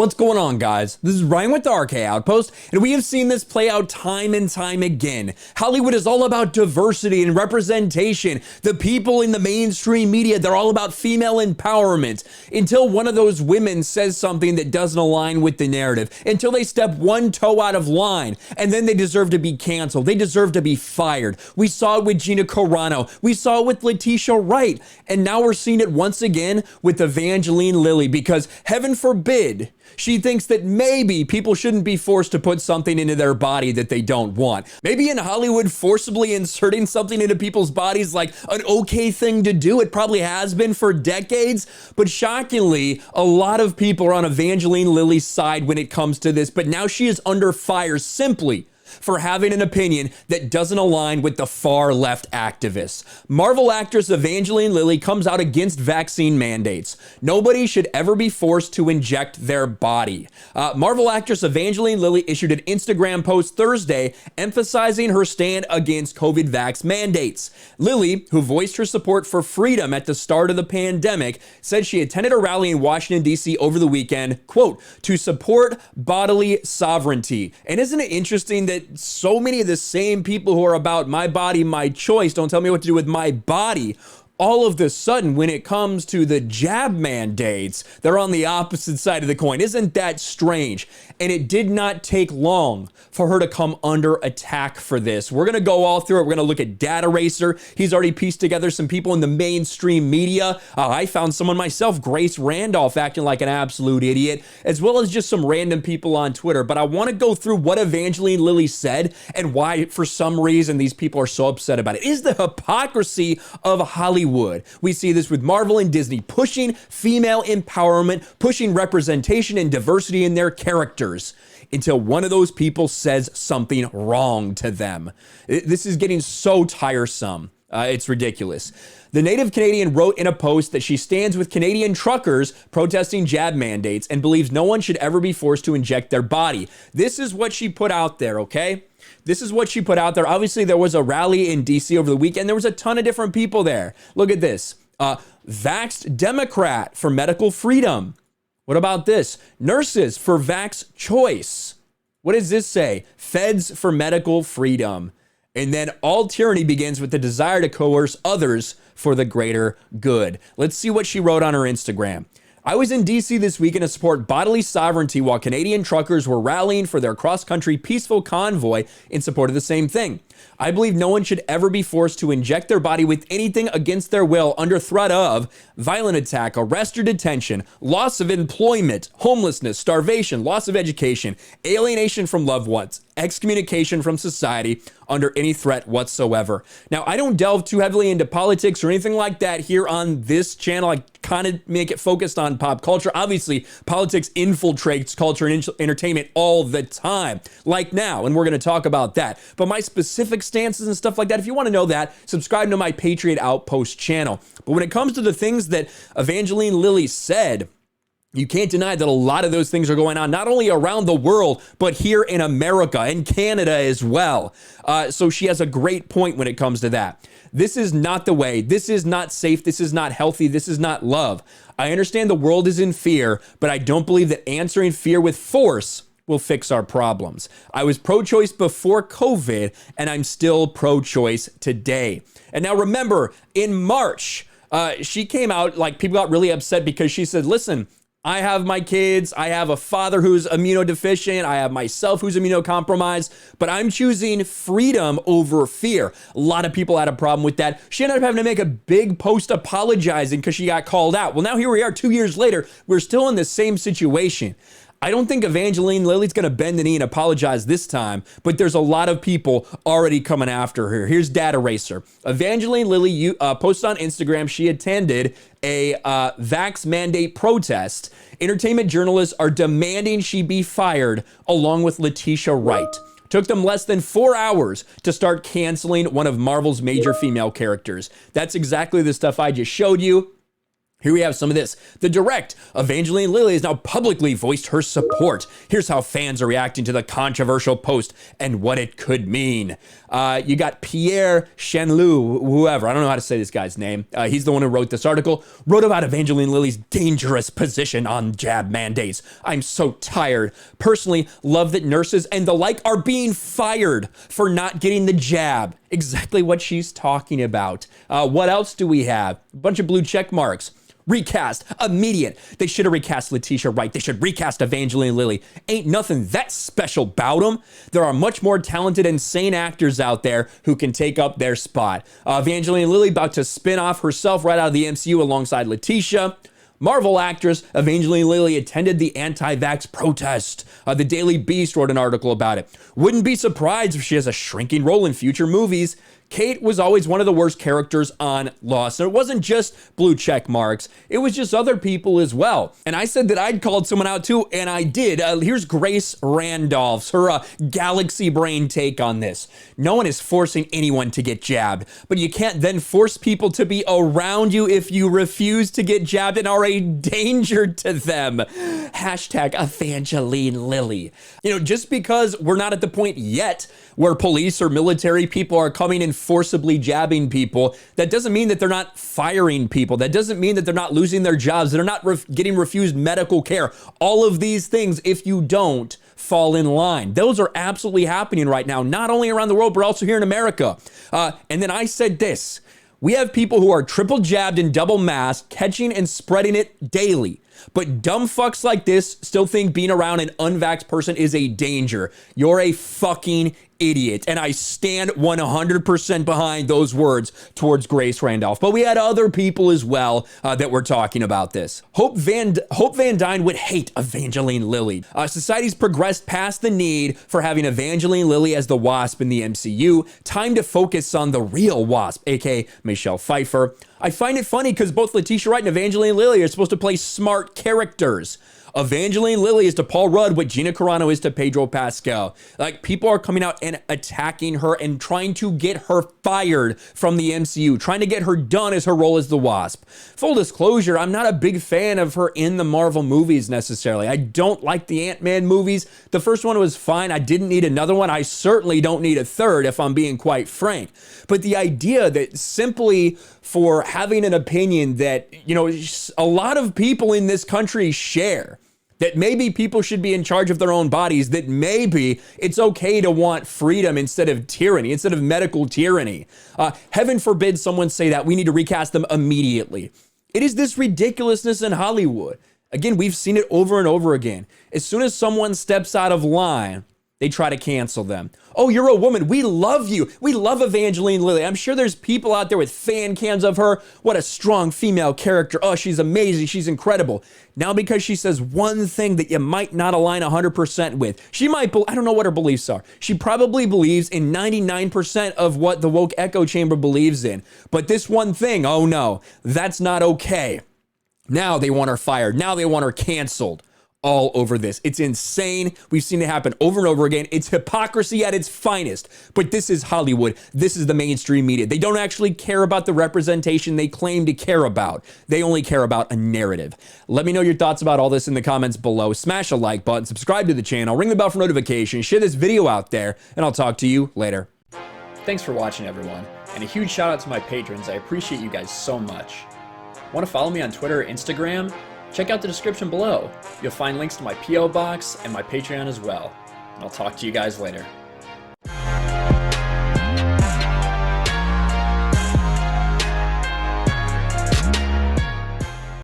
What's going on, guys? This is Ryan with the RK Outpost, and we have seen this play out time and time again. Hollywood is all about diversity and representation. The people in the mainstream media, they're all about female empowerment. Until one of those women says something that doesn't align with the narrative, until they step one toe out of line, and then they deserve to be canceled. They deserve to be fired. We saw it with Gina Carano. We saw it with Letitia Wright. And now we're seeing it once again with Evangeline Lilly, because heaven forbid she thinks that maybe people shouldn't be forced to put something into their body that they don't want. Maybe in Hollywood, forcibly inserting something into people's bodies like an okay thing to do. It probably has been for decades, but shockingly, a lot of people are on Evangeline Lilly's side when it comes to this, but now she is under fire simply for having an opinion that doesn't align with the far left activists. Marvel actress Evangeline Lilly comes out against vaccine mandates. Nobody should ever be forced to inject their body. Marvel actress Evangeline Lilly issued an Instagram post Thursday emphasizing her stand against COVID vax mandates. Lilly, who voiced her support for freedom at the start of the pandemic, said she attended a rally in Washington, D.C. over the weekend, quote, to support bodily sovereignty. And isn't it interesting that so many of the same people who are about my body, my choice, don't tell me what to do with my body, all of a sudden, when it comes to the jab mandates, they're on the opposite side of the coin. Isn't that strange? And it did not take long for her to come under attack for this. We're gonna go all through it. We're gonna look at Data Racer. He's already pieced together some people in the mainstream media. I found someone myself, Grace Randolph, acting like an absolute idiot, as well as just some random people on Twitter. But I wanna go through what Evangeline Lilly said and why, for some reason, these people are so upset about it. Is the hypocrisy of Hollywood. We see this with Marvel and Disney pushing female empowerment, pushing representation and diversity in their characters until one of those people says something wrong to them. This is getting so tiresome. It's ridiculous. The native Canadian wrote in a post that she stands with Canadian truckers protesting jab mandates and believes no one should ever be forced to inject their body. This is what she put out there, okay? This is what she put out there. Obviously, there was a rally in DC over the weekend. There was a ton of different people there. Look at this. Vaxxed Democrat for medical freedom. What about this? Nurses for vax choice. What does this say? Feds for medical freedom. And then all tyranny begins with the desire to coerce others for the greater good. Let's see what she wrote on her Instagram. I was in DC this weekend to support bodily sovereignty while Canadian truckers were rallying for their cross-country peaceful convoy in support of the same thing. I believe no one should ever be forced to inject their body with anything against their will under threat of violent attack, arrest or detention, loss of employment, homelessness, starvation, loss of education, alienation from loved ones, excommunication from society under any threat whatsoever. Now, I don't delve too heavily into politics or anything like that here on this channel. I kind of make it focused on pop culture. Obviously, politics infiltrates culture and entertainment all the time, like now, and we're going to talk about that. But my specific stances and stuff like that, if you want to know that, subscribe to my Patriot Outpost channel. But when it comes to the things that Evangeline Lilly said, you can't deny that a lot of those things are going on, not only around the world, but here in America and Canada as well. So she has a great point when it comes to that. This is not the way. This is not safe. This is not healthy. This is not love. I understand the world is in fear, but I don't believe that answering fear with force will fix our problems. I was pro-choice before COVID, and I'm still pro-choice today. And now remember, in March, she came out, like, people got really upset because she said, listen, I have my kids, I have a father who's immunodeficient, I have myself who's immunocompromised, but I'm choosing freedom over fear. A lot of people had a problem with that. She ended up having to make a big post apologizing because she got called out. Well, now here we are 2 years later, we're still in the same situation. I don't think Evangeline Lilly's going to bend the knee and apologize this time, but there's a lot of people already coming after her. Here's Data Racer. Evangeline Lilly posted on Instagram she attended a vax mandate protest. Entertainment journalists are demanding she be fired, along with Letitia Wright. Took them less than 4 hours to start canceling one of Marvel's major female characters. That's exactly the stuff I just showed you. Here we have some of this. The direct, Evangeline Lilly has now publicly voiced her support. Here's how fans are reacting to the controversial post and what it could mean. You got Pierre Chenlu, whoever, I don't know how to say this guy's name. He's the one who wrote this article, wrote about Evangeline Lilly's dangerous position on jab mandates. I'm so tired. Personally, love that nurses and the like are being fired for not getting the jab. Exactly what she's talking about. What else do we have? A bunch of blue check marks. Recast, immediate. They should have recast Letitia Wright. They should recast Evangeline Lilly. Ain't nothing that special about them. There are much more talented and sane actors out there who can take up their spot. Evangeline Lilly about to spin off herself right out of the MCU alongside Letitia. Marvel actress Evangeline Lilly attended the anti-vax protest. The Daily Beast wrote an article about it. Wouldn't be surprised if she has a shrinking role in future movies. Kate was always one of the worst characters on Lost. And it wasn't just blue check marks. It was just other people as well. And I said that I'd called someone out too, and I did. Here's Grace Randolph's, her galaxy brain take on this. No one is forcing anyone to get jabbed, but you can't then force people to be around you if you refuse to get jabbed and are a danger to them. Hashtag Evangeline Lilly. You know, just because we're not at the point yet where police or military people are coming and forcibly jabbing people, that doesn't mean that they're not firing people. That doesn't mean that they're not losing their jobs. They're not getting refused medical care. All of these things, if you don't fall in line, those are absolutely happening right now, not only around the world, but also here in America. And then I said this, we have people who are triple jabbed and double masked, catching and spreading it daily. But dumb fucks like this still think being around an unvaxxed person is a danger. You're a fucking idiot. And I stand 100% behind those words towards Grace Randolph. But we had other people as well that were talking about this. Hope Van Dyne would hate Evangeline Lilly. Society's progressed past the need for having Evangeline Lilly as the Wasp in the MCU. Time to focus on the real Wasp, aka Michelle Pfeiffer. I find it funny because both Letitia Wright and Evangeline Lilly are supposed to play smart characters. Evangeline Lilly is to Paul Rudd what Gina Carano is to Pedro Pascal. Like, people are coming out and attacking her and trying to get her fired from the MCU, trying to get her done as her role as the Wasp. Full disclosure, I'm not a big fan of her in the Marvel movies necessarily. I don't like the Ant-Man movies. The first one was fine. I didn't need another one. I certainly don't need a third, if I'm being quite frank. But the idea that simply for having an opinion that, you know, a lot of people in this country share, that maybe people should be in charge of their own bodies, that maybe it's okay to want freedom instead of tyranny, instead of medical tyranny. Heaven forbid someone say that. We need to recast them immediately. It is this ridiculousness in Hollywood. Again, we've seen it over and over again. As soon as someone steps out of line, they try to cancel them. Oh, you're a woman. We love you. We love Evangeline Lilly. I'm sure there's people out there with fan cams of her. What a strong female character. Oh, she's amazing. She's incredible. Now, because she says one thing that you might not align 100% with, she might, I don't know what her beliefs are. She probably believes in 99% of what the woke echo chamber believes in. But this one thing, oh no, that's not okay. Now they want her fired. Now they want her canceled. All over this. It's insane. We've seen it happen over and over again. It's hypocrisy at its finest. But this is Hollywood. This is the mainstream media. They don't actually care about the representation they claim to care about. They only care about a narrative. Let me know your thoughts about all this in the comments below. Smash a like button, subscribe to the channel, ring the bell for notifications, share this video out there, and I'll talk to you later. Thanks for watching, everyone. And a huge shout out to my patrons. I appreciate you guys so much. Want to follow me on Twitter or Instagram? Check out the description below. You'll find links to my P.O. box and my Patreon as well. And I'll talk to you guys later.